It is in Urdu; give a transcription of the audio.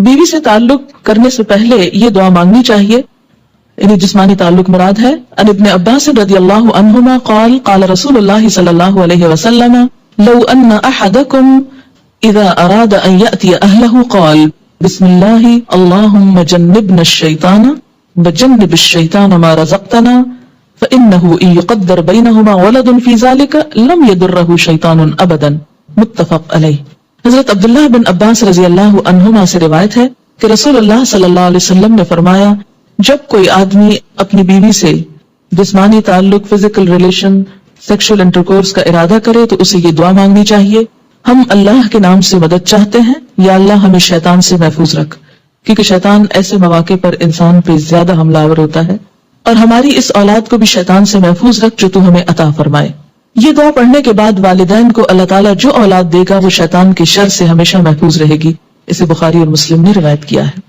بیوی سے تعلق کرنے سے پہلے یہ دعا مانگنی چاہیے، یعنی جسمانی تعلق مراد ہے۔ عن ابن عباس رضی اللہ عنہما قال قال رسول اللہ صلی اللہ علیہ وسلم لو ان احدکم اذا اراد ان یأتی اہلہ قال بسم اللہ اللہم جنبنا الشیطان وجنب الشیطان ما رزقتنا فإنه إن يقدر بينهما ولد في ذلك لم يضره شيطان ابدا، متفق علیہ۔ حضرت عبداللہ بن عباس رضی اللہ عنہما سے روایت ہے کہ رسول اللہ صلی اللہ علیہ وسلم نے فرمایا، جب کوئی آدمی اپنی بیوی سے جسمانی تعلق، فزیکل ریلیشن، سیکشل انٹرکورس کا ارادہ کرے تو اسے یہ دعا مانگنی چاہیے، ہم اللہ کے نام سے مدد چاہتے ہیں، یا اللہ ہمیں شیطان سے محفوظ رکھ، کیونکہ شیطان ایسے مواقع پر انسان پہ زیادہ حملہ آور ہوتا ہے، اور ہماری اس اولاد کو بھی شیطان سے محفوظ رکھ جو تو ہمیں عطا فرمائے۔ یہ دعا پڑھنے کے بعد والدین کو اللہ تعالیٰ جو اولاد دے گا وہ شیطان کے شر سے ہمیشہ محفوظ رہے گی۔ اسے بخاری اور مسلم نے روایت کیا ہے۔